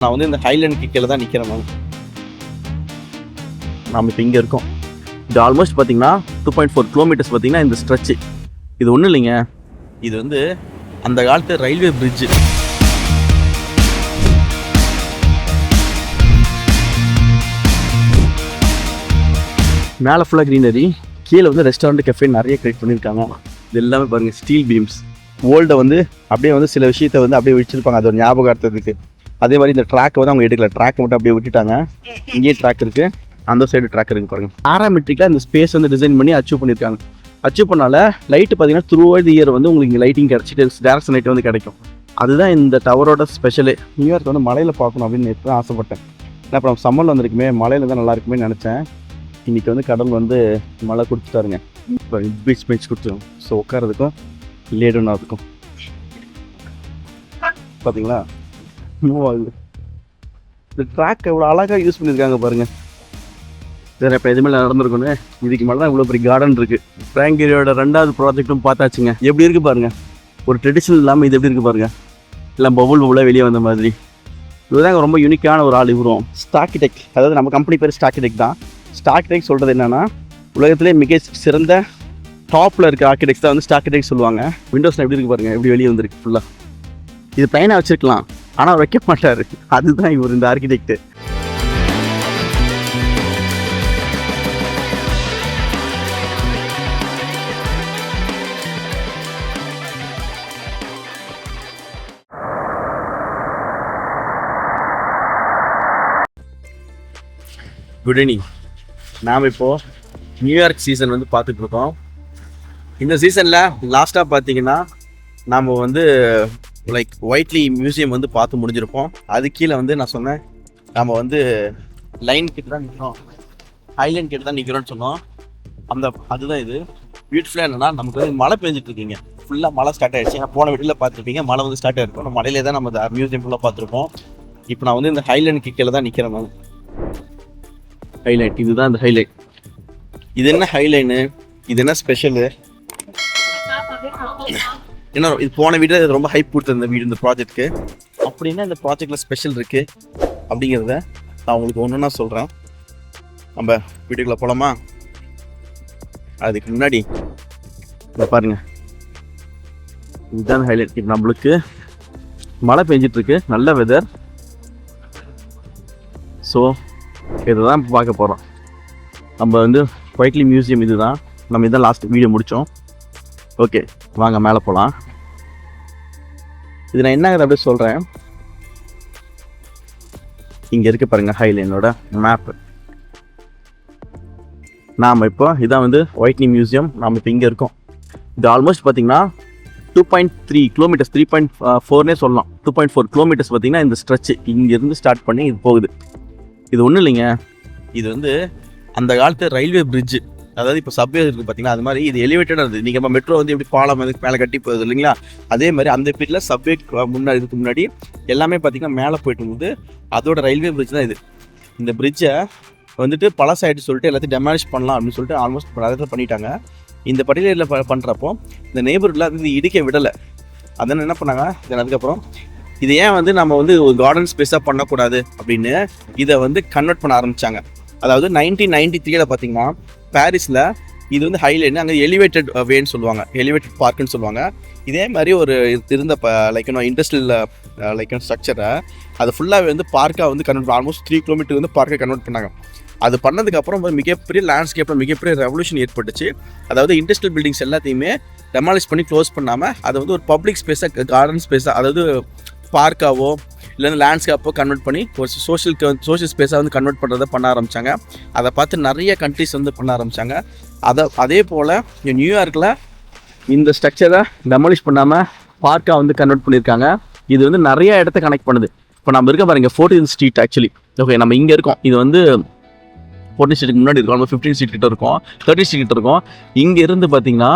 நான் வந்து இந்த ஹைலேண்ட் கீழே தான் நிற்கிறேன். நாம் இப்போ இங்கே இருக்கோம். இது ஆல்மோஸ்ட் பார்த்தீங்கன்னா 2.4 கிலோமீட்டர்ஸ் பார்த்தீங்கன்னா இந்த ஸ்ட்ரெச்சு. இது ஒன்றும் இல்லைங்க, இது வந்து அந்த காலத்து ரயில்வே பிரிட்ஜு. மேலே ஃபுல்லாக க்ரீனரி, கீழே வந்து ரெஸ்டாரண்ட் கஃபே நிறைய கிரியேட் பண்ணியிருக்காங்க. இது எல்லாமே பாருங்கள், ஸ்டீல் பீம்ஸ். ஓல்டை வந்து அப்படியே வந்து சில விஷயத்தை வந்து அப்படியே வச்சுருப்பாங்க, அது ஒரு ஞாபகார்த்தத்துக்கு. அதே மாதிரி இந்த ட்ராக்கை வந்து அவங்க எடுக்கல, ட்ராக்கை மட்டும் அப்படியே விட்டுட்டாங்க. இங்கேயே ட்ராக் இருக்குது, அந்த சைடு ட்ராக் இருக்குது பாருங்கள். பேராமெட்ரிக்காக இந்த ஸ்பேஸ் வந்து டிசைன் பண்ணி அச்சீவ் பண்ணியிருக்காங்க. அச்சீவ் பண்ணால லைட்டு பார்த்தீங்கன்னா த்ரூ அவுட் இயர் வந்து உங்களுக்கு இங்கே லைட்டிங் கிடச்சிட்டு டேரக்ஷன் லைட் வந்து கிடைக்கும். அதுதான் இந்த டவரோட ஸ்பெஷலு. நியூயார்க் வந்து மலையில் பார்க்கணும் அப்படின்னு நேற்று தான் ஆசைப்பட்டேன். ஏன்னா இப்போ நம்ம சம்மரில் வந்திருக்குமே, மலையில் தான் நல்லா இருக்குமே நினச்சேன். இன்றைக்கி வந்து கடல் வந்து மழை கொடுத்துட்டாருங்க. இப்போ பீச் பீச் கொடுத்துரும். ஸோ உட்காரதுக்கும் லேடுன்னு அதுக்கும் பார்த்தீங்களா மூவ் ஆகுது. இந்த ட்ராக் எவ்வளோ அழகாக யூஸ் பண்ணியிருக்காங்க பாருங்கள். வேறு இப்போ எதுவுமே நடந்திருக்குன்னு இதுக்கு மேலே தான் இவ்வளோ பெரிய கார்டன் இருக்குது. ஃப்ராங்கேரியோட 2வது ப்ராஜெக்ட்டும் பார்த்தாச்சுங்க. எப்படி இருக்குது பாருங்கள், ஒரு ட்ரெடிஷ்னல் இல்லாமல் இது எப்படி இருக்குது பாருங்கள், எல்லாம் பபுளாக வெளியே வந்த மாதிரி. இதுதாங்க ரொம்ப யூனிக்கான ஒரு ஆள் இவரும். ஸ்டார்கிடெக்ட், அதாவது நம்ம கம்பெனி பேர் ஸ்டார்கிடெக்ட் தான். ஸ்டார்கிடெக்ட் சொல்கிறது என்னென்னா, உலகத்திலே மிக சிறந்த டாப்பில் இருக்க ஆர்கிடெக்ட்ஸ் தான் வந்து ஸ்டார்கிடெக்ட் சொல்லுவாங்க. விண்டோஸில் எப்படி இருக்குது பாருங்கள், எப்படி வெளியே வந்திருக்கு ஃபுல்லாக. இது ப்ளைனாக வச்சுருக்கலாம், ஆனால் அவர் வைக்க மாட்டார். அதுதான் இவர் இந்த ஆர்கிடெக்ட். Good evening. நாம் இப்போது நியூயார்க் சீசன் வந்து பார்த்துட்டு இருக்கோம். இந்த சீசனில் லாஸ்ட்டாக பார்த்தீங்கன்னா நாம் வந்து லைக் ஒயிட்லி மியூசியம் வந்து பார்த்து முடிஞ்சிருப்போம். அது கீழே வந்து நான் சொன்னேன், நம்ம வந்து லைன் கிட்ட தான் நிற்கிறோம், ஹைலைன் கிட்ட தான் நிற்கிறோன்னு சொன்னோம். அதுதான் இது. பியூட்டிஃபுல்லாக என்னென்னா, நமக்கு வந்து மழை பெஞ்சிட்டு இருக்கீங்க, ஃபுல்லாக மழை ஸ்டார்ட் ஆகிடுச்சு. போன வீட்டில் பார்த்துருப்பீங்க, மழை வந்து ஸ்டார்ட் ஆகிருக்கும். நம்ம மலையிலே தான் நம்ம மியூசியம் ஃபுல்லாக பார்த்துருப்போம். இப்போ நான் வந்து இந்த ஹைலைன் கீழே தான் நிற்கிறேன். நான் ஹைலைட், இதுதான் இந்த ஹைலைட். இது என்ன ஹைலைனு, இது என்ன ஸ்பெஷலு, என்ன இது போன வீடியோ ரொம்ப ஹைப் கொடுத்துருந்த வீடு இந்த ப்ராஜெக்ட்க்கு. அப்படின்னா இந்த ப்ராஜெக்டில் ஸ்பெஷல் இருக்குது அப்படிங்கிறத நான் உங்களுக்கு ஒன்று ஒன்றா சொல்கிறேன். நம்ம வீடியோக்குள்ளே போகலாமா? அதுக்கு முன்னாடி இதை பாருங்கள், இதுதான் ஹைலைட். இப்போ நம்மளுக்கு மழை பெஞ்சிட்ருக்கு, நல்ல வெதர். ஸோ இதை தான் பார்க்க போகிறோம். நம்ம வந்து ஒயிட்லி மியூசியம் இது தான். நம்ம இதான் லாஸ்ட் வீடியோ முடித்தோம். ஓகே, வாங்க மேலே போகலாம். இது நான் என்னங்கிறத அப்படியே சொல்கிறேன். இங்கே இருக்க பாருங்கள் ஹைலைனோட மேப்பு. நாம் இப்போ இதான் வந்து ஒயிட்லி மியூசியம். நாம் இப்போ இங்கே இருக்கோம். இது ஆல்மோஸ்ட் பார்த்தீங்கன்னா 2.3 கிலோமீட்டர்ஸ், 3.4நே சொல்லலாம். 2.4 கிலோமீட்டர்ஸ் பார்த்தீங்கன்னா இந்த ஸ்ட்ரெச்சு இங்கேருந்து ஸ்டார்ட் பண்ணி இது போகுது. இது ஒன்றும் இல்லைங்க, இது வந்து அந்த காலத்து ரயில்வே பிரிட்ஜு. அதாவது இப்போ சப்வே இருக்குது பார்த்தீங்கன்னா, அது மாதிரி இது எலிவேட்டடாக இருந்தது. நீங்கள் இப்போ மெட்ரோ வந்து எப்படி பாலம் அதுக்கு மேலே கட்டி போகுது இல்லைங்களா, அதே மாதிரி அந்த பீரியடில் சப்வே இதுக்கு முன்னாடி எல்லாமே பார்த்தீங்கன்னா மேலே போயிட்டு இருந்தது. அதோட ரயில்வே பிரிட்ஜ் தான் இது. இந்த பிரிட்ஜை வந்துட்டு பழசாயிட்டு சொல்லிட்டு எல்லாத்தையும் டெமாலிஷ் பண்ணலாம் அப்படின்னு சொல்லிட்டு ஆல்மோஸ்ட் அதை பண்ணிட்டாங்க. இந்த பர்டிகுலரில் பண்ணுறப்போ இந்த நெய்பர்ஹுட்டில் அது வந்து இடிக்க விடலை. அதனால் என்ன பண்ணாங்க, அதுக்கப்புறம் இது ஏன் வந்து நம்ம வந்து ஒரு கார்டன் ஸ்பேஸாக பண்ணக்கூடாது அப்படின்னு இதை வந்து கன்வெர்ட் பண்ண ஆரம்பித்தாங்க. அதாவது 1993 பார்த்தீங்கன்னா பாரிஸில் இது வந்து ஹைலைன், அங்கே எலிவேட்டட் வேன்னு சொல்லுவாங்க, எலிவேட்டட் பார்க்குன்னு சொல்லுவாங்க. இதே மாதிரி ஒரு இருந்த லைக் இண்டஸ்ட்ரியல் லைக் ஸ்ட்ரக்சரை அது ஃபுல்லாகவே வந்து பார்க்காக வந்து கன்வெர்ட், ஆல்மோஸ்ட் 3 கிலோமீட்டர் வந்து பார்க்கை கன்வெர்ட் பண்ணாங்க. அது பண்ணதுக்கப்புறம் மிகப்பெரிய லேண்ட்ஸ்கேப்பில் மிகப்பெரிய ரெவல்யூஷன் ஏற்பட்டுச்சு. அதாவது இண்டஸ்ட்ரியல் பில்டிங்ஸ் எல்லாத்தையுமே டெமாலிஷ் பண்ணி க்ளோஸ் பண்ணாமல் அதை வந்து ஒரு பப்ளிக் ஸ்பேஸாக, கார்டன் ஸ்பேஸாக, அதாவது பார்க்காவோ இல்லைன்னா லேண்ட்ஸ்கேப்போ கன்வெர்ட் பண்ணி ஒரு சோஷியல் ஸ்பேஸாக வந்து கன்வெர்ட் பண்ணுறதை பண்ண ஆரம்பித்தாங்க. அதை பார்த்து நிறைய கண்ட்ரிஸ் வந்து பண்ண ஆரம்பித்தாங்க. அதே போல் நியூயார்க்கில் இந்த ஸ்ட்ரக்சரை டெமாலிஷ் பண்ணாமல் பார்க்காக வந்து கன்வெர்ட் பண்ணியிருக்காங்க. இது வந்து நிறைய இடத்த கனெக்ட் பண்ணுது. இப்போ நம்ம இருக்க பாருங்க 14th ஸ்ட்ரீட் ஆக்சுவலி. ஓகே, நம்ம இங்கே இருக்கோம். இது வந்து 14th ஸ்ட்ரீட்டுக்கு முன்னாடி இருக்கும், ஆல்மோஸ்ட் 15th ஸ்ட்ரீட் கிட்ட இருக்கும், 30th ஸ்ட்ரீட் கிட்ட இருக்கும். இங்கே இருந்து பார்த்தீங்கன்னா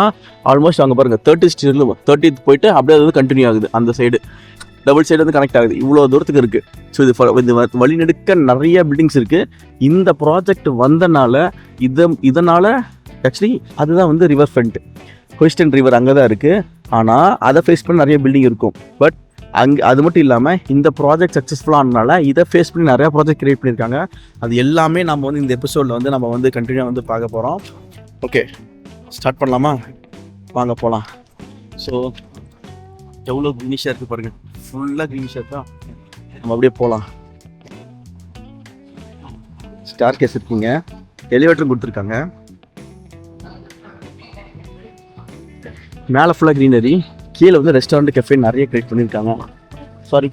ஆல்மோஸ்ட் அங்கே பாருங்கள் 30th ஸ்ட்ரீட்டில் 30th போயிட்டு அப்படியே அது வந்து கண்டினியூ ஆகுது. அந்த சைடு டபுள் சைடு வந்து கனெக்ட் ஆகுது, இவ்வளோ தூரத்துக்கு இருக்குது. ஸோ இது வழிநெடுக்க நிறைய பில்டிங்ஸ் இருக்குது. இந்த ப்ராஜெக்ட் வந்தனால இதனால் ஆக்சுவலி அதுதான் வந்து ரிவர் ஃப்ரண்ட், ஹொய்ஸ்டன் ரிவர் அங்கே தான் இருக்குது. ஆனால் அதை ஃபேஸ் பண்ண நிறைய பில்டிங் இருக்கும். பட் அது மட்டும் இல்லாமல் இந்த ப்ராஜெக்ட் சக்ஸஸ்ஃபுல்லானதுனால இதை ஃபேஸ் பண்ணி நிறையா ப்ராஜெக்ட் கிரியேட் பண்ணியிருக்காங்க. அது எல்லாமே நம்ம வந்து இந்த எபிசோடில் வந்து நம்ம வந்து கண்டினியூவாக வந்து பார்க்க போகிறோம். ஓகே, ஸ்டார்ட் பண்ணலாமா? வாங்க போகலாம். ஸோ எவ்வளோ க்ரீனிஷாக இருக்குது பாருங்கள், ஃபுல்லாக க்ரீனிஷாக இருக்கா. நம்ம அப்படியே போகலாம். ஸ்டார் கேஸ் இருக்குங்க, எலிவேட்டரும் கொடுத்துருக்காங்க. மேலே ஃபுல்லாக க்ரீனரி, கீழே வந்து ரெஸ்டாரண்ட் கஃபே நிறைய கிரியேட் பண்ணியிருக்காங்க. சாரி,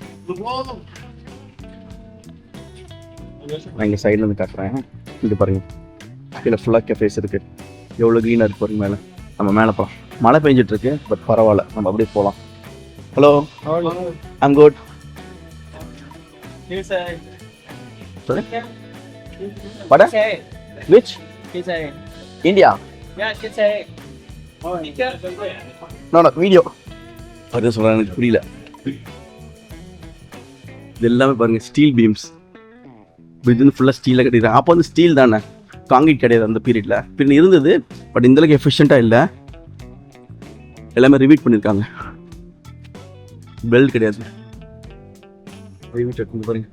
நான் இங்கே சைடில் வந்து காட்டுறேன். இங்கே பாருங்கள், கீழே ஃபுல்லாக கஃபேஸ் இருக்குது. எவ்வளோ க்ரீனாக இருக்குது பாருங்க. மேலே நம்ம மேலே போகலாம். மழை பெஞ்சிட்டு இருக்கு, பட் பரவாயில்ல, நம்ம அப்படியே போகலாம். Hello, I'm good. Sorry? What? Which? India? No, video. அது சொல்கிறேன், எனக்கு புரியல. இது எல்லாமே பாருங்கள், ஸ்டீல் பீம்ஸ். இது வந்து ஃபுல்லாக ஸ்டீலில் கட்டிடுறாங்க. அப்போ வந்து ஸ்டீல் தானே, காங்கிரீட் கிடையாது அந்த பீரியடில். பின்ன இருந்தது, பட் இந்தளவுக்கு எஃபிஷியண்ட்டாக இல்லை. எல்லாமே ரிவீட் பண்ணியிருக்காங்க. பெல்ட் கிடையாது, ரிவீட் எடுத்து பாருங்க.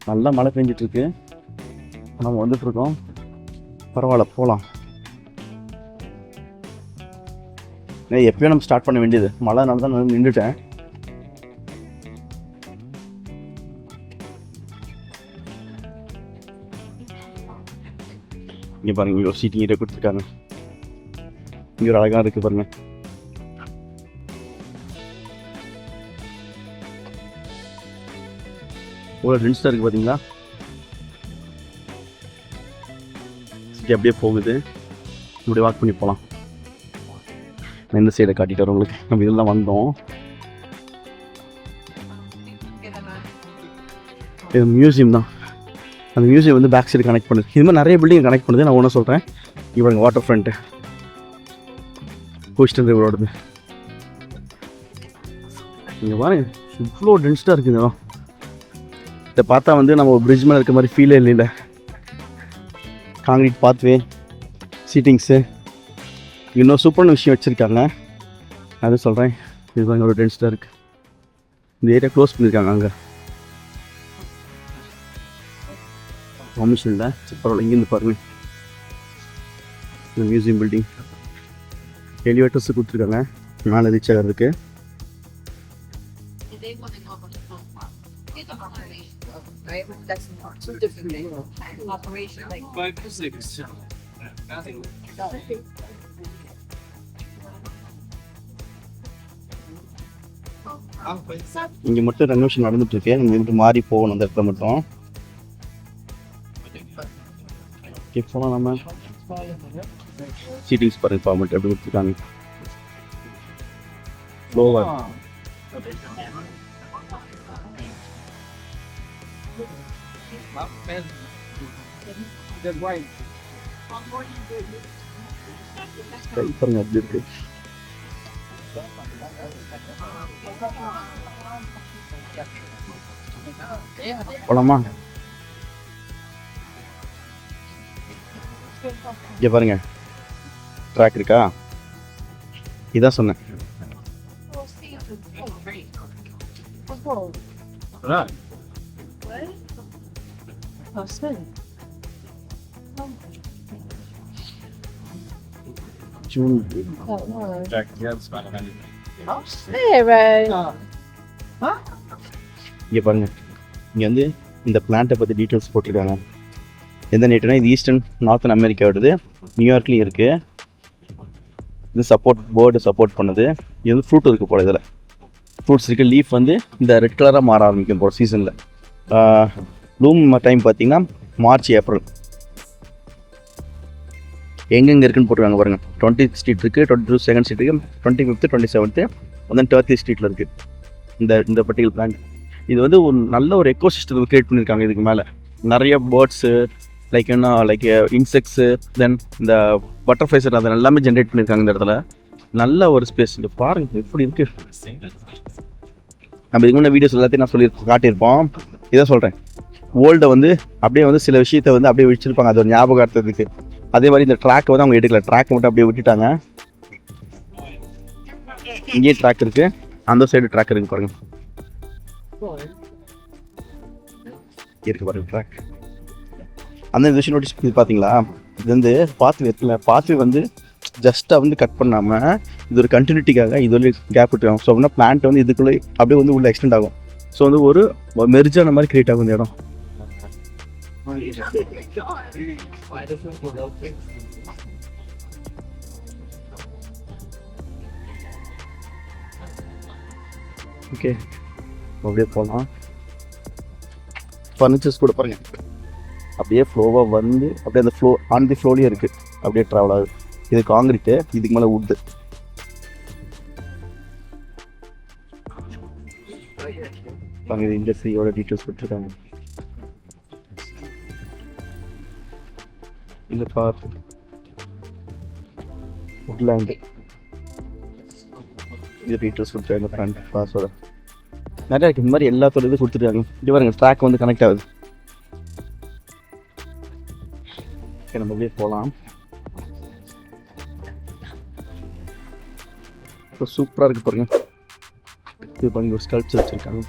நல்லா மழை பெஞ்சிட்ருக்கு, நம்ம வந்துட்டுருக்கோம். பரவாயில்ல, போகலாம். எப்பயும் நம்ம ஸ்டார்ட் பண்ண வேண்டியது, மழைனால தான் நான் நின்றுட்டேன். இங்கே பாருங்க, இங்கே ஒரு சீட்டிங் ஏரியா கொடுத்துருக்காங்க. இங்கே ஒரு அழகாக இருக்குது பாருங்க. ஒரு ட்ரிங்க்ஸ் இருக்குது பார்த்தீங்களா. அப்படியே போகுது, இப்படி வாக் பண்ணி போகலாம். நான் இந்த சைடை காட்டிட்டு வரேன் உங்களுக்கு. நம்ம இதெல்லாம் வந்தோம். இது மியூசியம் தான். அந்த மியூசியம் வந்து பேக் சைடு கனெக்ட் பண்ணுது. இது மாதிரி நிறைய பில்டிங் கனெக்ட் பண்ணுது. நான் ஒன்றும் சொல்கிறேன். இவங்க வாட்டர் ஃப்ரண்ட்டு கோஸ்டன் ரிவரோடது. இங்கே பாருங்க, இவ்வளோ டென்ஸ்டாக இருக்குது இடம். இதை பார்த்தா வந்து நம்ம பிரிட்ஜ் மேலே இருக்க மாதிரி ஃபீலே இல்லை. காங்கிரீட் பாத்வே, சீட்டிங்ஸு, இன்னும் சூப்பரான விஷயம் வச்சுருக்காங்க. அது சொல்கிறேன். இது பாருங்க, ஒரு டென்ஸ்டாக இருக்குது. இந்த ஏரியா க்ளோஸ் பண்ணியிருக்காங்க. அங்கே பர்மிஷன் இல்லை, பரவாயில்ல. இங்கேருந்து பாருங்கள், இந்த மியூசியம் பில்டிங் எலிவேட்டர்ஸ் கொடுத்துருக்காங்க. மேலே ரீச் ஆகிறதுக்கு. இங்கே மட்டும் ரெனோவேஷன் நடந்துட்டு இருக்கு. இங்கே மாறி போகணும் அந்த இடத்துல மட்டும். போகலாம் நம்ம. சீட்டிங்ஸ் பாருங்க, ஃபார்மேட் எப்படி கொடுத்துருக்காங்க. ஸ்லோவாக பாருங்க, அப்படி இருக்கு. போலாமா? இங்கே பாருங்க, ட்ராக் இருக்கா. இதான் சொன்னேன். ஜூன் இங்கே பாருங்க, இங்கே வந்து இந்த பிளான்ட்டை பற்றி டீட்டெயில்ஸ் போட்டிருக்காங்க. எந்த நேட்டுனா இது ஈஸ்டர்ன் நார்த்தன் அமெரிக்காவோடது. நியூயார்க்லேயும் இருக்குது. இது சப்போர்ட் போர்டு சப்போர்ட் பண்ணுது. இது வந்து ஃப்ரூட் இருக்குது போல். இதில் ஃப்ரூட்ஸ் இருக்குது. லீஃப் வந்து இந்த ரெட் கலராக மாற ஆரம்பிக்கும் போல் சீசனில். ப்ளூம் டைம் பார்த்திங்கன்னா மார்ச் ஏப்ரல். எங்கெங்கே இருக்குன்னு போட்டுருக்காங்க பாருங்கள். 20th ஸ்ட்ரீட் இருக்குது, 22nd ஸ்ட்ரீட் இருக்குது, 25th, 27th, then 30th ஸ்ட்ரீட்டில் இருக்குது இந்த பர்டிகுலர் பிளான்ட். இது வந்து ஒரு நல்ல ஒரு எக்கோசிஸ்டம் கிரியேட் பண்ணியிருக்காங்க. இதுக்கு மேலே நிறைய பேர்ட்ஸு, லைக் என்ன, லைக் இன்செக்ட்ஸு, தென் இந்த பட்டர்ஃப்ளைஸ், அதை எல்லாமே ஜென்ரேட் பண்ணியிருக்காங்க இந்த இடத்துல. நல்ல ஒரு ஸ்பேஸ். இங்கே பாருங்கள் எப்படி இருக்குது. நம்ம இதுக்கு முன்னே வீடியோஸ் எல்லாத்தையும் நான் காட்டியிருப்போம். இதான் சொல்கிறேன், வேர்ல்டை வந்து அப்படியே வந்து சில விஷயத்தை வந்து அப்படியே வச்சுருப்பாங்க, அது ஒரு ஞாபகார்த்தத்துக்கு. அதே மாதிரி இந்த ட்ராக்கை வந்து அவங்க எடுக்கல, ட்ராக்கை மட்டும் அப்படியே விட்டுட்டாங்க. இங்கேயே ட்ராக் இருக்குது. அந்த சைடு ட்ராக் இருக்கு பாருங்க, இருக்கு பாருங்க ட்ராக். அந்த விஷயம் நோட்டீஸ் இது பார்த்தீங்களா, இது வந்து பாத்வே இருக்குல்ல, பாத்வே வந்து ஜஸ்ட்டாக வந்து கட் பண்ணாமல் இது ஒரு கண்டினியூட்டிக்காக இது ஒரு கேப் விட்டுருக்காங்க. ஸோ அப்படின்னா பிளான்ட் வந்து இதுக்குள்ளே அப்படியே வந்து உள்ள எக்ஸ்டெண்ட் ஆகும். ஸோ வந்து ஒரு மெர்ஜான மாதிரி கிரியேட் ஆகும் இந்த இடம். ஓகே, அப்படியே போகலாம். ஃபர்னிச்சர்ஸ் கூட பாருங்கள், அப்படியே ஃப்ளோவாக வந்து அப்படியே அந்த ஃப்ளோ ஆன் தி ஃப்ளோலேயே இருக்குது, அப்படியே ட்ராவல் ஆகுது. இது காங்கிரீட்டு, இதுக்கு மேலே வுட்டு. இது இண்டஸ்ட்ரியோட டீட்டெயில்ஸ் கொடுத்துருக்காங்க. இந்த பார்க் வுட்லேண்டு இது டீட்டெயில்ஸ் கொடுத்துருக்காங்க. ஃப்ரண்ட் பாஸோட நிறையா இருக்குது. இந்த மாதிரி எல்லாத்தோட இது கொடுத்துருக்காங்க. இது பாருங்க ட்ராக் வந்து கனெக்ட் ஆகுது. நம்ம அப்படியே போகலாம். இப்போ சூப்பராக இருக்குது பாருங்க. இது பாருங்க ஒரு ஸ்கல்ப்சர் வச்சுருக்காங்க.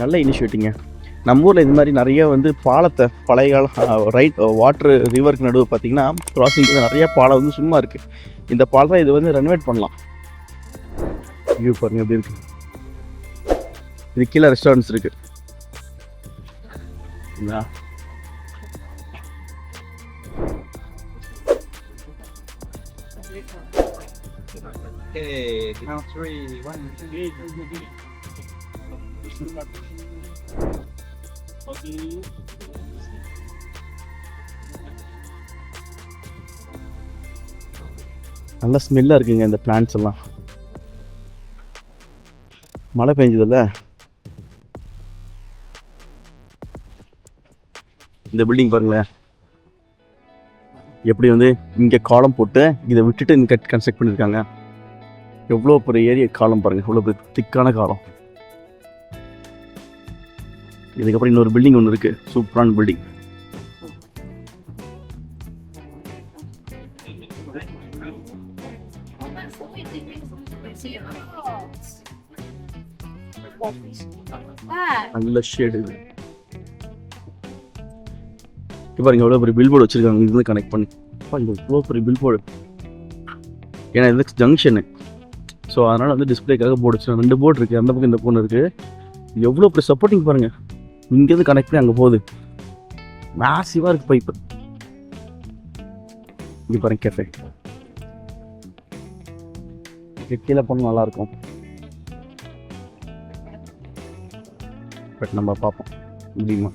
நல்ல இனிஷியேட்டிங்க. நம்ம ஊரில் இது மாதிரி நிறைய வந்து பாலத்தை பழைய கால ரைட் வாட்ரு ரிவருக்கு நடுவு பார்த்தீங்கன்னா கிராசிங் நிறைய பாலம் வந்து சும்மா இருக்குது. இந்த பாலத்தை இது வந்து ரெனோவேட் பண்ணலாம். வியூ பாருங்க எப்படி இருக்கு. இது கீழே ரெஸ்டாரண்ட்ஸ் இருக்குது. நல்ல ஸ்மெல்லாக இருக்குங்க இந்த பிளான்ட்ஸ் எல்லாம். மழை பெஞ்சதில்ல. இந்த பில்டிங் பாருங்களேன் எப்படி வந்து இங்கே காலம் போட்டு இதை விட்டுட்டு இங்கே கன்ஸ்ட்ரக்ட் பண்ணியிருக்காங்க. எவ்வளோ பெரிய ஏரியா காலம் பாருங்கள், எவ்வளோ பெரிய திக்கான காலம். இதுக்கப்புறம் இன்னொரு பில்டிங் ஒன்று இருக்குது, சூப்பரான பில்டிங். நல்ல ஷேடு. இது பாருங்க எவ்வளோ பெரிய பில் போர்டு வச்சுருக்காங்க. இதுலேருந்து கனெக்ட் பண்ணி இவ்வளோ பெரிய பில் போர்டு. ஏன்னா இது ஜங்ஷனு, ஸோ அதனால் வந்து டிஸ்பிளேக்காக போர்டு வச்சுருக்காங்க. 2 போர்டு இருக்குது, அந்த பக்கம் இந்த பொண்ணு இருக்குது. எவ்வளோ பெரிய சப்போர்ட்டிங் பாருங்கள். இங்கேருந்து கனெக்ட் பண்ணி அங்கே போகுது. மேசிவாக இருக்குது பைப்பு. இங்கே பாருங்க கேஃபே. கீழே போனால் நல்லாயிருக்கும். பட் நம்ம பார்ப்போம் முடியுமா.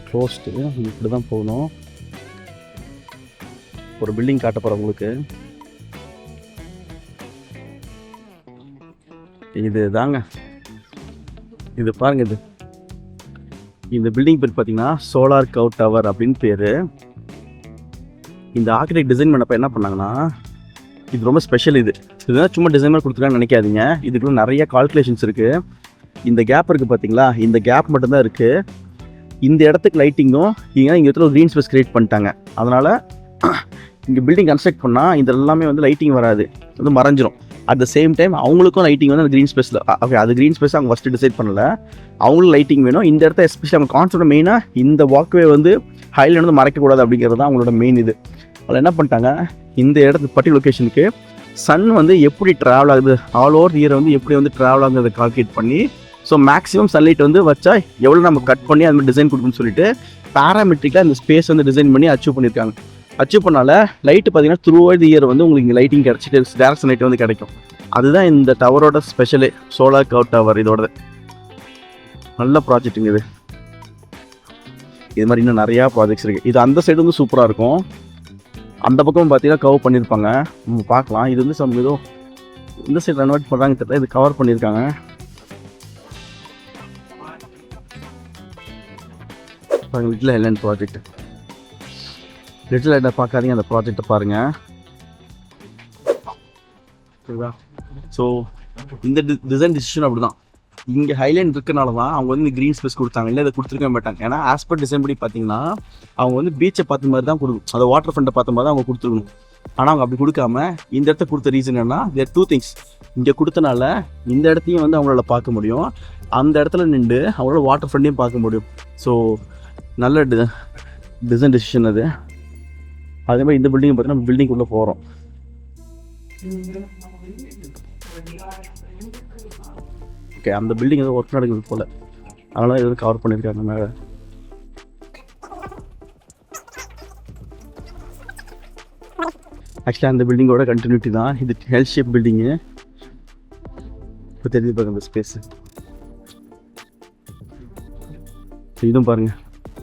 க்ளோஸ்டு, இப்படி தான் போகணும். ஒரு பில்டிங் காட்ட போகிறேன் உங்களுக்கு. இது தாங்க, இது பாருங்க. இது இந்த பில்டிங் பேர் பார்த்தீங்கன்னா சோலார் கவ் டவர் அப்படின்னு பேர். இந்த ஆர்கிடெக்ட் டிசைன் பண்ணப்போ என்ன பண்ணாங்கன்னா, இது ரொம்ப ஸ்பெஷல். இதுதான் சும்மா டிசைன் மாதிரி கொடுத்துருக்கான்னு நினைக்காதீங்க. இதுக்குள்ள நிறைய கால்குலேஷன்ஸ் இருக்குது. இந்த கேப் இருக்குது பார்த்தீங்களா, இந்த கேப் மட்டும்தான் இருக்குது. இந்த இடத்துக்கு லைட்டிங்கும் இங்கே இடத்துல ஒரு க்ரீன் ஸ்பேஸ் கிரியேட் பண்ணிட்டாங்க. அதனால் இங்கே பில்டிங் கன்ஸ்ட்ரக்ட் பண்ணால் இது எல்லாமே வந்து லைட்டிங் வராது, வந்து மறைஞ்சிரும். அட் த சேம் டைம் அவங்களுக்கும் லைட்டிங் வந்து அந்த க்ரீன் ஸ்பேஸில் ஓகே, அது க்ரீன் ஸ்பேஸ் அவங்க ஃபஸ்ட்டு டிசைட் பண்ணல. அவங்களும் லைட்டிங் வேணும். இந்த இடத்த எஸ்பெஷலி அவங்க கான்செப்ட் மெயினாக இந்த வாக்வே வந்து ஹைலைன் வந்து மறைக்கக்கூடாது அப்படிங்கிறது தான் அவங்களோட மெயின் இது. அதில் என்ன பண்ணிட்டாங்க, இந்த இடத்துக்கு பர்டிகுலர் லொக்கேஷனுக்கு சன் வந்து எப்படி ட்ராவல் ஆகுது, ஆல் ஓவர் இயர் வந்து எப்படி வந்து ட்ராவல் ஆகுது கால்குலேட் பண்ணி, ஸோ மேக்ஸிமம் சன்லைட் வந்து வச்சா எவ்வளோ நம்ம கட் பண்ணி அது மாதிரி டிசைன் கொடுக்கணும்னு சொல்லிட்டு பேராமெட்ரிக்காக இந்த ஸ்பேஸ் வந்து டிசைன் பண்ணி அச்சீவ் பண்ணியிருக்காங்க. அச்சீவ் பண்ணால லைட்டு பார்த்தீங்கன்னா த்ரூ தி இயர் வந்து உங்களுக்கு இங்கே லைட்டிங் கிடச்சிட்டு டேரக்ட் சன்லைட் வந்து கிடைக்கும். அதுதான் இந்த டவரோட ஸ்பெஷலு, சோலார் கவ் டவர். இதோட நல்ல ப்ராஜெக்ட்டுங்க இது. இது மாதிரி இன்னும் நிறையா ப்ராஜெக்ட்ஸ் இருக்குது. இது அந்த சைடு வந்து சூப்பராக இருக்கும். அந்த பக்கம் பார்த்தீங்கன்னா கவர் பண்ணியிருப்பாங்க, நம்ம பார்க்கலாம். இது வந்து சம் ஏதோ இந்த சைடு ரெனோவேட் பண்ணுறாங்க தெரியல, இது கவர் பண்ணியிருக்காங்க. பாருங்கள் லிட்டில் ஐலாண்ட் ப்ராஜெக்ட். லிட்டில் ஐலாண்டை பார்க்காதீங்க, அந்த ப்ராஜெக்டை பாருங்கள். சரிதா? ஸோ இந்த டிசைன் டிசிஷன் அப்படி தான். இங்கே ஹைலைண்ட் இருக்கனால தான் அவங்க வந்து இந்த க்ரீன் ஸ்பேஸ் கொடுத்தாங்க, இல்லை இதை கொடுத்துருக்க மாட்டாங்க. ஏன்னா ஆஸ்பர் டிசைன் படி பார்த்தீங்கன்னா அவங்க வந்து பீச்சை பார்த்த மாதிரி தான் கொடுக்கும், அதை வாட்டர் ஃப்ரண்ட்டை பார்த்த மாதிரி தான் அவங்க கொடுத்துருக்கணும். ஆனால் அவங்க அப்படி கொடுக்காம இந்த இடத்த கொடுத்த ரீசன் என்னன்னா, தேர் 2 திங்ஸ். இங்கே கொடுத்தனால இந்த இடத்தையும் வந்து அவங்களால பார்க்க முடியும், அந்த இடத்துல நின்று அவங்களோட வாட்டர் ஃப்ரண்ட்டையும் பார்க்க முடியும். ஸோ நல்ல டிசைன் டெசிஷன் அது. அதே மாதிரி இந்த பில்டிங் பார்த்தீங்கன்னா பில்டிங் உள்ளே போகிறோம். ஓகே, அந்த பில்டிங் ஏதோ ஒர்க் நடக்குது போல், அதனால எதுவும் கவர் பண்ணியிருக்காங்க மேலே. ஆக்சுவலாக அந்த பில்டிங்கோட கண்டினியூட்டி தான் இது, ஹெல் ஷேப் பில்டிங்கு. இப்போ தெரிஞ்சு பாருங்க அந்த ஸ்பேஸு. இதுவும் பாருங்கள்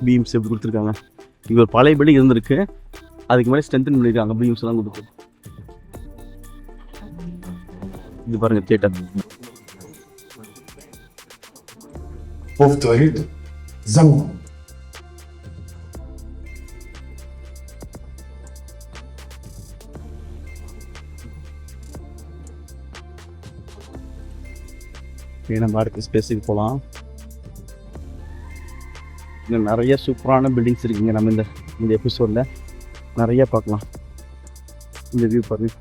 பீம்ஸ் எப்படி கொடுத்துருக்காங்க. இங்கே ஒரு பழைய பில்டிங் இருந்திருக்கு, அதுக்கு மேலே ஸ்ட்ரென்தன் பண்ணியிருக்காங்க, பீம்ஸ் எல்லாம் கொடுத்து. இது பாருங்க தியேட்டர். повторит за мной. நம்ம அடுத்த ஸ்பேஸுக்கு போகலாம். இன்னும் நிறைய சூப்பரான பில்டிங்ஸ் இருக்குங்க. நம்ம இந்த எபிசோடில் நிறைய பார்க்கலாம். இந்த வியூ பாருங்க.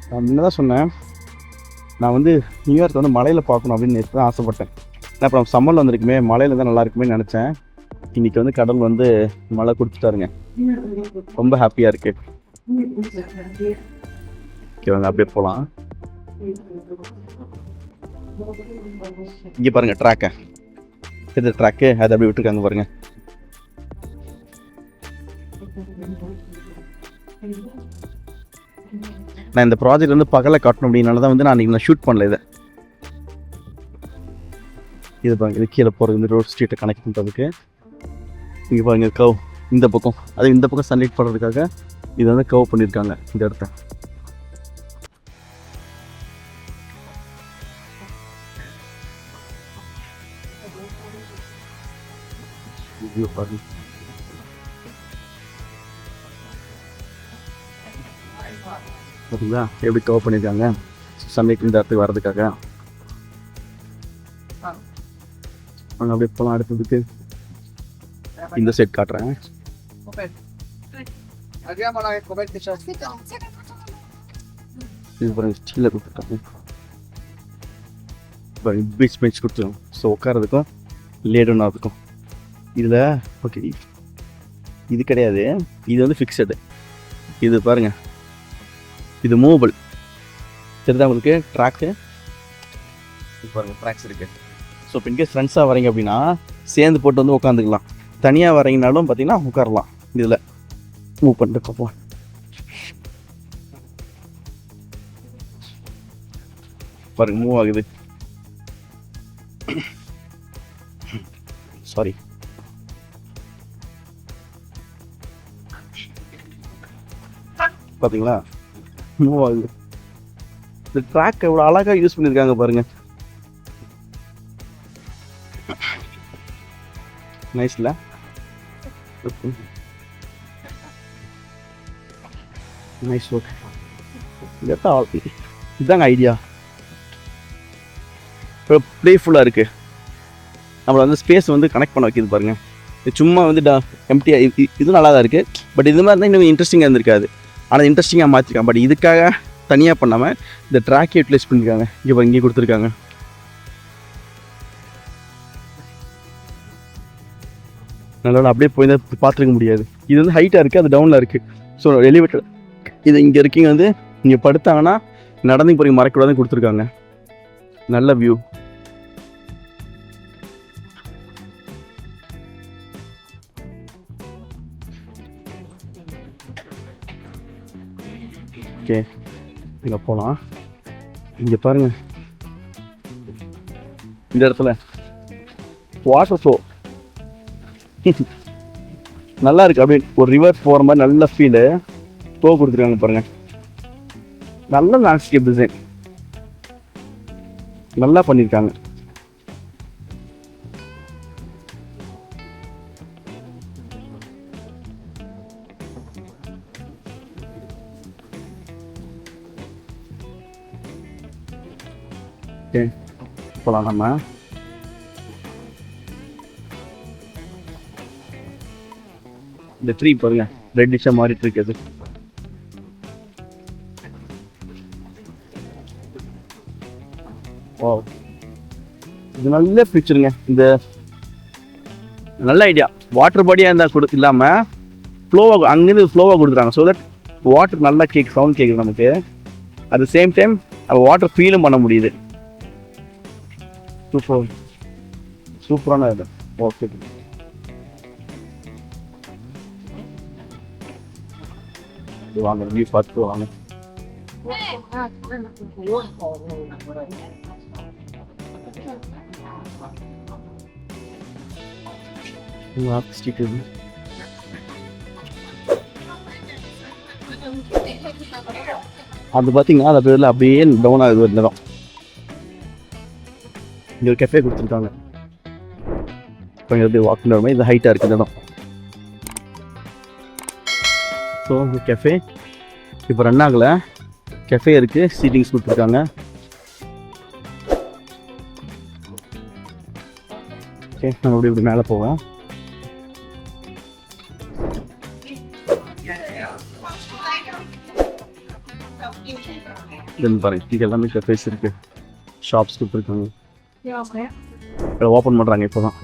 நான் முன்னதான் சொன்னேன், நான் வந்து நியூயார்க் வந்து மலையில் பார்க்கணும் அப்படின்னு நேற்று தான் ஆசைப்பட்டேன். ஏன்னா அப்புறம் சம்மரில் வந்துருக்குமே, மலையில் தான் நல்லா இருக்குமே நினச்சேன். இன்றைக்கி வந்து கடல் வந்து மழை கொடுத்துட்டாருங்க, ரொம்ப ஹாப்பியாக இருக்கு. ஓகே வாங்க அப்படியே போகலாம். இங்கே பாருங்கள் ட்ராக்கை, இது ட்ராக்கு, அதை அப்படியே விட்டுருக்காங்க பாருங்கள். நான் இந்த ப்ராஜெக்ட் வந்து பகலை காட்டணும் அப்படின்னால தான் வந்து நான் ஷூட் பண்ணல இதை. இது பாருங்க, இது கீழே போகிறது இந்த ரோட் ஸ்ட்ரீட்டை கனெக்ட் பண்ணுறதுக்கு. இங்கே பாருங்க கவ் இந்த பக்கம், அது இந்த பக்கம் சன்லைட் பண்ணுறதுக்காக இதை வந்து கவ் பண்ணியிருக்காங்க இந்த இடத்த. பாருங்க பார்த்தீங்களா எப்படி கவர் பண்ணியிருக்காங்க சன்லைட் இந்த இடத்துக்கு வர்றதுக்காக. அங்கே அப்படியே போகலாம். அடுத்ததுக்கு இந்த செட் காட்டுறேன். இது பாருங்க ஸ்டீலில் கொடுத்துருக்காங்க, பீச் பெஞ்ச் கொடுத்துருக்கோம். ஸோ உட்காரதுக்கும் லேடுன்னா இருக்கும் இதில். ஓகே, இது கிடையாது, இது வந்து ஃபிக்ஸடு. இது பாருங்க, இது மூவபிள். தெரியுதா உங்களுக்கு ட்ராக்கு? பாருங்கள் ட்ராக்ஸ் இருக்குது. ஸோ இப்போ இன்கேஸ் ஃப்ரெண்ட்ஸாக வரீங்க அப்படின்னா சேர்ந்து போட்டு வந்து உட்காந்துக்கலாம். தனியாக வரீங்கனாலும் பார்த்தீங்கன்னா உட்காரலாம். இதில் மூவ் பண்ணிட்டு பார்ப்போம். பாருங்க மூவ் ஆகுது. சாரி, பார்த்தீங்களா மூவ் ஆகுது. இந்த ட்ராக் எவ்வளோ அழகாக யூஸ் பண்ணியிருக்காங்க பாருங்க. நைஸ்ல. Nice work. இதுதாங்க ஐடியா. இப்போ ப்ளேஃபுல்லாக இருக்குது, நம்மளை வந்து ஸ்பேஸ் வந்து கனெக்ட் பண்ண வைக்கிது பாருங்க. இது சும்மா வந்து எம்டியாக இது நல்லா தான் இருக்குது. பட் இது மாதிரி தான் இன்னும் இன்ட்ரெஸ்டிங்காக இருந்திருக்காது. ஆனால் இன்ட்ரெஸ்டிங்காக மாற்றிருக்காங்க. பட் இதுக்காக தனியாக பண்ணாமல் இந்த ட்ராக்கை யூட்டிலைஸ் பண்ணியிருக்காங்க. இங்கே கொடுத்துருக்காங்க. நல்லா அப்படியே போய் தான் பார்த்துருக்க முடியாது. இது வந்து ஹைட்டாக இருக்குது, அது டவுனில் இருக்குது. ஸோ எலிவேட்டர் இது இங்கே இருக்கீங்க வந்து இங்கே படுத்தாங்கன்னா நடந்து போகிறீங்க மறைக்கூடாதுன்னு கொடுத்துருக்காங்க. நல்ல வியூ. ஓகே இங்கே போகலாம். இங்கே பாருங்கள், இந்த இடத்துல வாட்டர் ஃப்ளோ நல்லா இருக்குது. அப்படியே ஒரு ரிவர் போகிற மாதிரி நல்ல ஃபீலு ஃப்ளோ கொடுத்துருக்காங்க பாருங்கள். நல்ல லேண்ட்ஸ்கேப் டிசைன் நல்லா பண்ணியிருக்காங்க. ஓகே போகலாம் நம்ம. இந்த ட்ரீ பாருங்க ரெட்டிஷா மாறிட்டு இருக்குது. ஓ இது நல்ல ஃபியூச்சருங்க. இந்த நல்ல ஐடியா. வாட்டர் பாடியாக இருந்தால் இல்லாமல் ஃப்ளோவாக அங்கேருந்து ஃப்ளோவாக கொடுத்துறாங்க. ஸோ தட் வாட்டர் நல்லா சவுண்ட் கேட்குது நமக்கு. At the same time water ஃபீலும் பண்ண முடியுது. சூப்பரான இது. ஓகே வாங்க வியூ பார்த்து வாங்க. அது பார்த்தீங்கன்னா அந்த பேரில் அப்படியே டவுன் ஆகுது ஒரு நேரம். இங்கே ஒரு கெஃபே கொடுத்துருக்காங்க. இப்போ எப்படி வாக் பண்ணுற இது ஹைட்டாக இருக்குது இடம். ஸோ இந்த கெஃபே இப்போ ரன் ஆகலை. கெஃபே இருக்குது, சீட்டிங்ஸ் கொடுத்துருக்காங்க. ஓகே நம்ம இப்படி மேலே போவோம். தென் பாருங்க இங்கே எல்லாமே கெஃபேஸ் இருக்குது, ஷாப்ஸ் கொடுத்துருக்காங்க. ஓப்பன் பண்ணுறாங்க இப்போ தான்.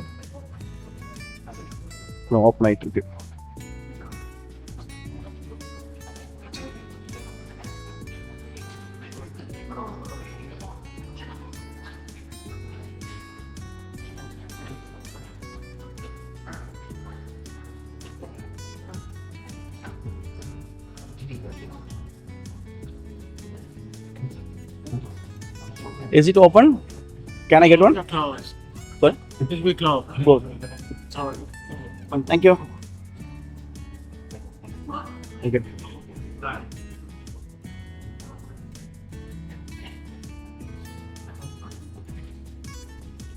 ஓப்பன் ஆகிட்டு இருக்கு. Is it open? Can I get one? What? It will close. Both. Sorry. Thank you. Okay.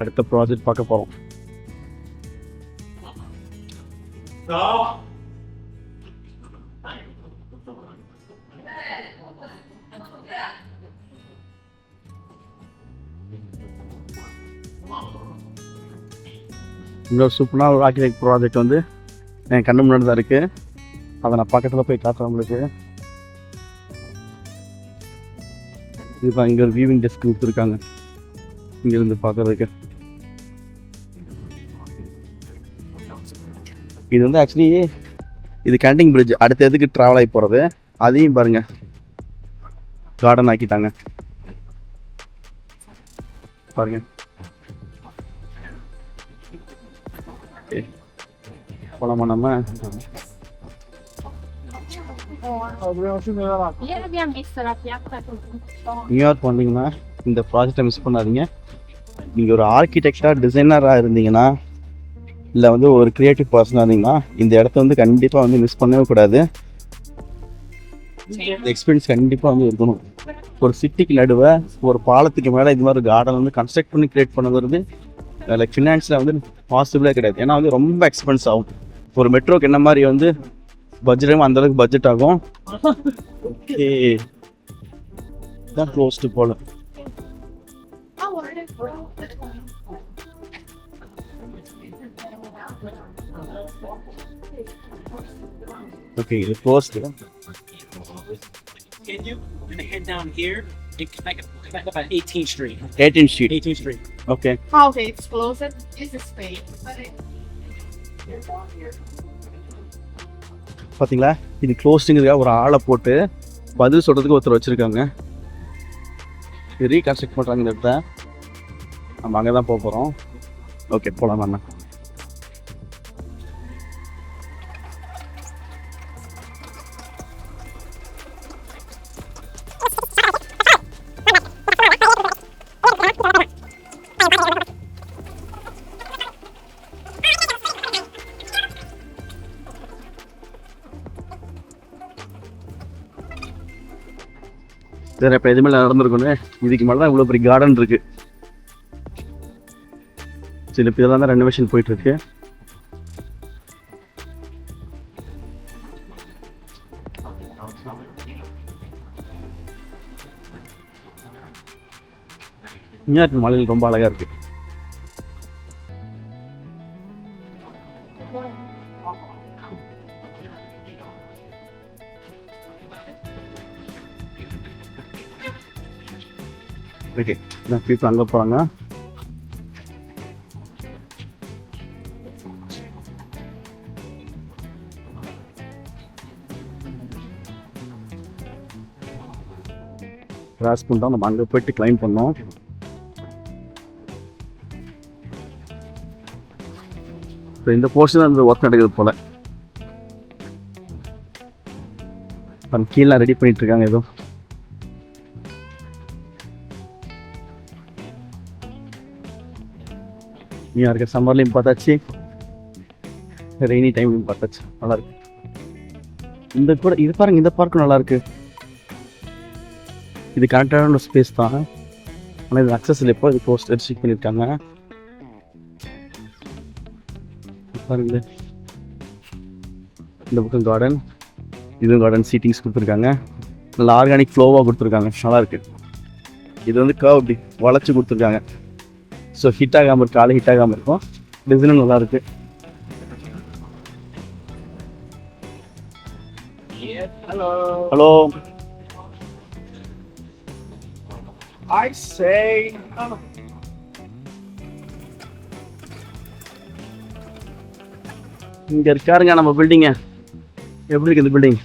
அடுத்த ப்ராஜெக்ட் பார்க்க போறோம். இன்னொரு சூப்பரான ஒரு ஆர்கிடெக்ட் ப்ராஜெக்ட் வந்து என் கண்ணு முன்னாடி தான் இருக்குது. அதை நான் பக்கத்தில் போய் காட்டுறேன் உங்களுக்கு. இதுதான் இங்கே ஒரு வியூவிங் டெஸ்க் கொடுத்துருக்காங்க இங்கேருந்து பார்க்குறதுக்கு. இது வந்து ஆக்சுவலி இது கேண்டிங் பிரிட்ஜ் அடுத்த எதுக்கு ட்ராவல் ஆகி போகிறது அதையும் பாருங்க கார்டன் ஆக்கிட்டாங்க பாருங்க. போலாமா நம்ம? நியூயார்க் வந்தீங்கன்னா இந்த ப்ராஜெக்டை மிஸ் பண்ணாதீங்க. நீங்கள் ஒரு ஆர்கிடெக்டாக டிசைனராக இருந்தீங்கன்னா இல்லை வந்து ஒரு கிரியேட்டிவ் பர்சனாக இருந்தீங்கன்னா இந்த இடத்த வந்து கண்டிப்பாக வந்து மிஸ் பண்ணவே கூடாது. இந்த எக்ஸ்பீரியன்ஸ் கண்டிப்பாக வந்து இருக்கணும். ஒரு சிட்டிக்கு நடுவே ஒரு பாலத்துக்கு மேலே இது மாதிரி கார்டன் வந்து கன்ஸ்ட்ரக்ட் பண்ணி கிரியேட் பண்ணுறது லைக் ஃபினான்ஸில் வந்து பாசிபிளே கிடையாது. ஏன்னா வந்து ரொம்ப எக்ஸ்பென்ஸ் ஆகும். ஒரு மெட்ரோக்கு என்ன மாதிரி வந்து பட்ஜெட்டும் அந்தளவுக்கு பட்ஜெட் ஆகும். ஓகே தான் க்ளோஸ்டு போல. ஓகே இது closed. Can you head down here and connect about 18th Street? 18th Street. 18th Street. Okay. Oh, okay, it's closed. It's a space. பார்த்தீங்களா இது க்ளோஸ்டுங்கிறதுக்காக ஒரு ஆளை போட்டு பதில் சொல்கிறதுக்கு ஒருத்தர் வச்சுருக்காங்க. இது ரீகன்ஸ்ட்ரக்ட் பண்ணுறாங்க இந்த இடத்த. நம்ம அங்கே தான் போக போகிறோம். ஓகே போகலாம் நம்ம. சரி இப்போ எதுவுமே நடந்திருக்குன்னு இதுக்கு மேலே தான் இவ்வளோ பெரிய கார்டன் இருக்குது. சரி இப்போ இதெல்லாம் தான் ரெனோவேஷன் போயிட்டுருக்கு. நியூயார்க் மலையில் ரொம்ப அழகா இருக்கு. ஓகே, பீப்புள் அங்கே போகிறாங்க. கிராஸ் பண்ணிட்டோம், நம்ம அங்கே போயிட்டு கிளைம் பண்ணோம். இந்த போர்ஷன் அந்த ஒர்க் நடக்குது போல. கீழே ரெடி பண்ணிட்டு இருக்காங்க ஏதோ. நியூயார்க்கு சம்மர்லையும் பார்த்தாச்சு, ரெய்னி டைம்லையும் பார்த்தாச்சு. நல்லா இருக்கு. இந்த கூட இது பாருங்க, இந்த பார்க்கும் நல்லா இருக்கு. இது கனெக்டான ஸ்பேஸ் தான், ஆனால் இது அக்சஸ் இல்லை. இப்போ இது போஸ்ட் ரெஸ்ட்ரிக்ட் பண்ணியிருக்காங்க பாருங்க. இந்த பக்கம் கார்டன், இதுவும் கார்டன், சீட்டிங்ஸ் கொடுத்துருக்காங்க. நல்லா ஆர்கானிக் ஃப்ளோவாக கொடுத்துருக்காங்க, நல்லா இருக்கு. இது வந்து கர்வ் இப்படி வளைச்சி கொடுத்துருக்காங்க. ஸோ ஹிட் ஆகாமல் இருக்கு, ஆள் ஹிட் ஆகாமல் இருக்கும். டிசைனும் நல்லா இருக்கு. ஹலோ I say, இங்க இருக்காருங்க நம்ம பில்டிங்க. எப்படி இருக்கு இந்த பில்டிங்?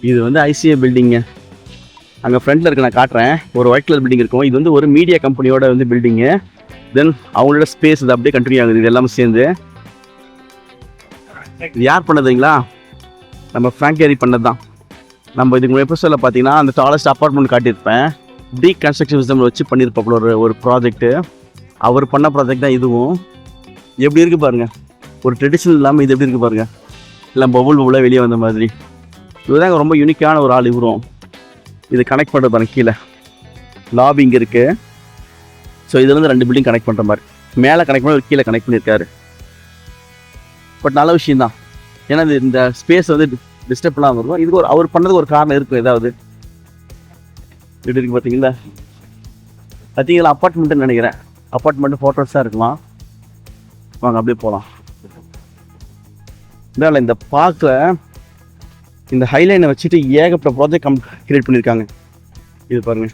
இது வந்து ஐசிஏ பில்டிங்க. அங்கே ஃப்ரண்ட்ல இருக்கு, நான் காட்டுறேன். ஒரு ஒயிட் கலர் பில்டிங் இருக்கும். இது வந்து ஒரு மீடியா கம்பெனியோட வந்து பில்டிங்கு. தென் அவங்களோட ஸ்பேஸ் இது அப்படியே கண்டினியூ ஆகுது. இது எல்லாமே சேர்ந்து இது யார் பண்ணதுங்களா? நம்ம ஃப்ராங்க் கேரி பண்ணது தான். நம்ம இதுக்கு எபிசோடில் பார்த்தீங்கன்னா அந்த டாலஸ்ட் அப்பார்ட்மெண்ட் காட்டியிருப்பேன். டீ கன்ஸ்ட்ரக்ஷன் சிஸ்டம் வச்சு பண்ணியிருப்பாப்புல ஒரு ப்ராஜெக்ட்டு. அவர் பண்ண ப்ராஜெக்ட் தான் இதுவும். எப்படி இருக்குது பாருங்கள், ஒரு ட்ரெடிஷ்னல் இல்லாமல் இது எப்படி இருக்குது பாருங்கள். இல்லை பபுளாக வெளியே வந்த மாதிரி. இதுதாங்க ரொம்ப யூனிக்கான ஒரு ஆள் இவரும். இது கனெக்ட் பண்ணுறது பாருங்க, கீழே லாபி இங்கே இருக்குது. ஸோ இதில் வந்து 2 பில்டிங் கனெக்ட் பண்ணுற மாதிரி, மேலே கனெக்ட் பண்ணி கீழே கனெக்ட் பண்ணியிருக்காரு. பட் நல்ல விஷயம் தான், ஏன்னா இந்த ஸ்பேஸ் வந்து டிஸ்டர்ப்லாம் இருக்கும். இதுக்கு ஒரு அவர் பண்ணதுக்கு ஒரு காரணம் இருக்கும். ஏதாவது எப்படி இருக்குது பார்த்தீங்களா? பார்த்தீங்களா, அப்பார்ட்மெண்ட்டுன்னு நினைக்கிறேன். அப்பார்ட்மெண்ட்டு ஃபோட்டோஸாக இருக்கலாம். வாங்க அப்படியே போகலாம். இல்லை இந்த பார்க்கில் இந்த ஹைலைனை வச்சுட்டு ஏகப்பட்ட ப்ராஜெக்ட் கிரியேட் பண்ணியிருக்காங்க. இது பாருங்க,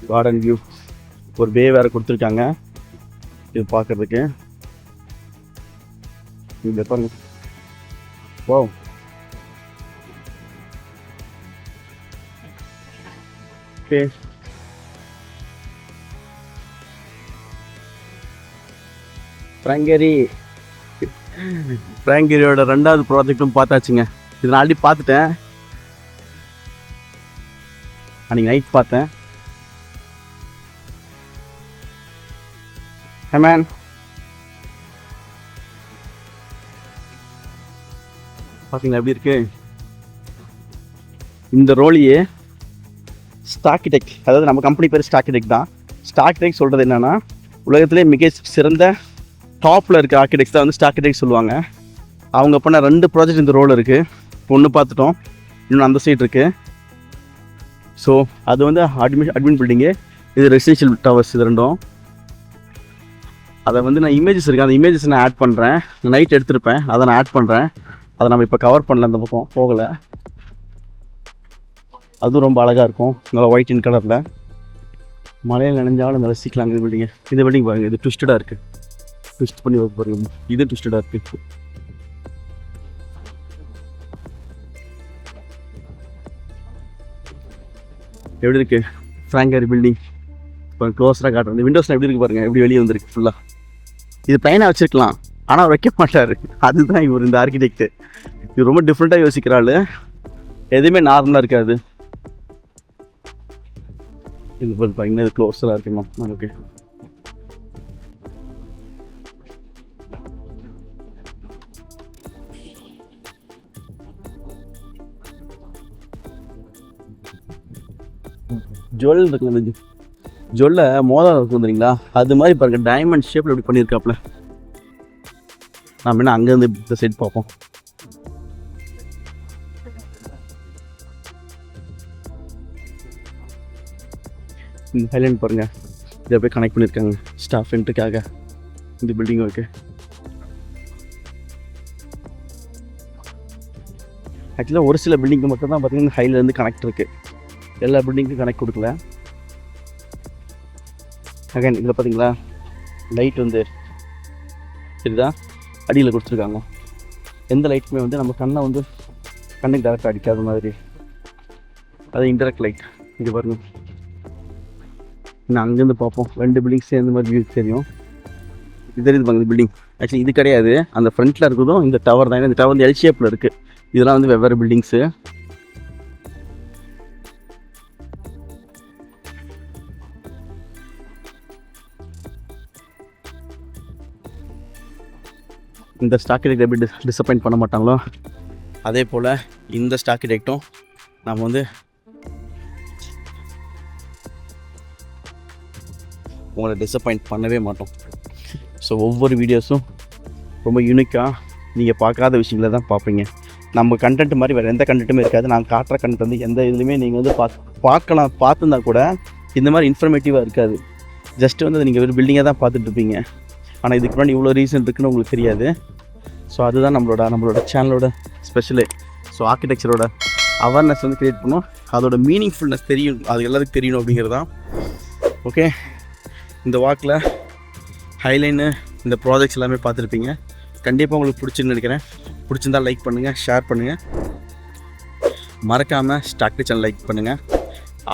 கார்டன் வியூ, ஒரு பே வேறு கொடுத்துருக்காங்க இது பார்க்குறதுக்கு. இங்கே பாருங்க, வாவ். ஓகே, ஃப்ராங்கேரியோட 2வது ப்ராஜெக்டும் பார்த்தாச்சுங்க. இது நான் ஆல்ரெடி பார்த்துட்டேன், அன்றைக்கி நைட் பார்த்தேன். மேன் பார்த்தீங்களா எப்படி இருக்கு? இந்த ரோலியே ஸ்டார்கிடெக்ட், அதாவது நம்ம கம்பெனி பேர் ஸ்டார்கிடெக்ட் தான். ஸ்டார்கிடெக்ட் சொல்கிறது என்னென்னா, உலகத்திலே மிக சிறந்த டாப்பில் இருக்க ஆர்கிடெக்ட்ஸ் தான் வந்து ஸ்டார்கிடெக்ட் சொல்லுவாங்க. அவங்க பண்ண 2 ப்ராஜெக்ட் இந்த ரோல் இருக்குது. ஒன்று பார்த்துட்டோம், இன்னொன்று அந்த சைட் இருக்குது. ஸோ அது வந்து அட்மின் பில்டிங்கு, இது ரெசிடென்ஷியல் டவர்ஸ். இது 2ம் அதை வந்து நான் இமேஜஸ் இருக்குது, அந்த இமேஜஸ் நான் ஆட் பண்ணுறேன். நைட் எடுத்திருப்பேன், அதை நான் ஆட் பண்ணுறேன். அதை நம்ம இப்போ கவர் பண்ணல, அந்த பக்கம் போகலை. அதுவும் ரொம்ப அழகாக இருக்கும், நல்லா ஒயிட் இன் கலரில். மழையில் நினைஞ்சாலும் நல்லா ரசிக்கலாம் இந்த பில்டிங்கு. இந்த பில்டிங் பாருங்கள், இது ட்விஸ்டடாக இருக்குது. ட்விஸ்ட் பண்ணி பாருங்க, இது ட்விஸ்டடாக இருக்குது. எப்படி இருக்கு ஃப்ராங்கேரி பில்டிங்? இப்போ க்ளோஸராக காட்டுறேன். இந்த விண்டோஸ்லாம் எப்படி இருக்கு பாருங்க, எப்படி வெளியே வந்திருக்கு ஃபுல்லாக. இது பையனாக வச்சிருக்கலாம், ஆனால் வைக்க மாட்டார். அதுதான் இவர் இந்த ஆர்கிடெக்ட். இது ரொம்ப டிஃப்ரெண்ட்டாக யோசிக்கிறாள், எதுவுமே நார்மலாக இருக்காது. இது பார்த்தீங்கன்னா இது க்ளோஸராக இருக்குமா? ஓகே, ஜுவல் இருக்குல்ல, ஜொல்ல மோதிரம் இருக்கும் தெரியுங்களா, அது மாதிரி பாருங்க டைமண்ட் ஷேப்பில் இப்படி பண்ணியிருக்காப்புல. நாம் என்ன அங்கேருந்து இந்த சைட் பார்ப்போம். இந்த ஹைலைண்ட் பாருங்கள், இதை போய் கனெக்ட் பண்ணியிருக்காங்க ஸ்டாஃப் என்ட்ருக்காக. இந்த பில்டிங்கும் இருக்குது. ஆக்சுவலாக ஒரு சில பில்டிங்க்கு மட்டும் தான் பார்த்தீங்கன்னா ஹைலேருந்து கனெக்ட் இருக்குது, எல்லா பில்டிங்க்கும் கனெக்ட் கொடுக்கல. அகைன் இதில் பார்த்தீங்களா லைட் வந்து சரிதா அடியில் கொடுத்துருக்காங்க. எந்த லைட்டுமே வந்து நம்ம கண்ணை வந்து கண்ணுக்கு டேரக்டாக அடிக்காத மாதிரி, அது இன்டெரக்ட் லைட். இது பாருங்க, இன்னும் அங்கேருந்து பார்ப்போம். 2 பில்டிங்ஸ் சேர்ந்த மாதிரி வியூ தெரியும். இது தெரியுது பாருங்க, இந்த பில்டிங் ஆக்சுவலி இது கிடையாது, அந்த ஃப்ரண்ட்டில் இருக்கிறதும் இந்த டவர் தான். இந்த டவர் வந்து எல் ஷேப்பில் இருக்குது. இதெல்லாம் வந்து வெவ்வேறு பில்டிங்ஸு. இந்த ஸ்டாக் எப்படி டிசப்பாயிண்ட் பண்ண மாட்டாங்களோ அதே போல் இந்த ஸ்டாக் டெக்டும் நாம் வந்து உங்களை டிசப்பாயிண்ட் பண்ணவே மாட்டோம். ஸோ ஒவ்வொரு வீடியோஸும் ரொம்ப யூனிக்காக நீங்கள் பார்க்காத விஷயங்களை தான் பார்ப்பீங்க. நம்ம கண்டென்ட் மாதிரி வேறு எந்த கண்டென்ட்டுமே இருக்காது. நான் காட்டுற கண்டென்ட் வந்து எந்த இதுலையுமே நீங்கள் வந்து பார்த்துருந்தா கூட இந்த மாதிரி இன்ஃபர்மேட்டிவாக இருக்காது. ஜஸ்ட்டு வந்து நீங்கள் ஒரு பில்டிங்காக தான் பார்த்துட்ருப்பீங்க. ஆனால் இதுக்கு முன்னாடி இவ்வளோ ரீசன் இருக்குன்னு உங்களுக்கு தெரியாது. ஸோ அதுதான் நம்மளோட சேனலோட ஸ்பெஷலே. ஸோ ஆர்கிடெக்சரோட அவேர்னஸ் வந்து க்ரியேட் பண்ணோம், அதோட மீனிங்ஃபுல்னஸ் தெரியும், அது எல்லாருக்கும் தெரியணும் அப்படிங்கிறது தான். ஓகே, இந்த வாக்கில் ஹைலைனு இந்த ப்ராஜெக்ட்ஸ் எல்லாமே பார்த்துருப்பீங்க. கண்டிப்பாக உங்களுக்கு பிடிச்சின்னு நினைக்கிறேன். பிடிச்சிருந்தா லைக் பண்ணுங்கள், ஷேர் பண்ணுங்கள், மறக்காமல் ஸ்டாக் சேனல் லைக் பண்ணுங்கள்.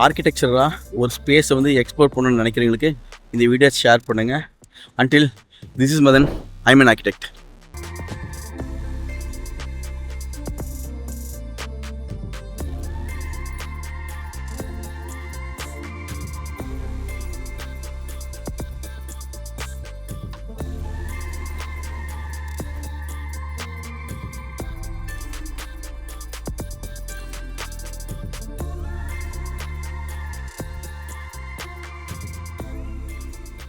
ஆர்கிடெக்சராக ஒரு ஸ்பேஸை வந்து எக்ஸ்ப்ளோர் பண்ணணும்னு நினைக்கிறவங்களுக்கு இந்த வீடியோஸ் ஷேர் பண்ணுங்கள். Until this is Madan, I'm an architect.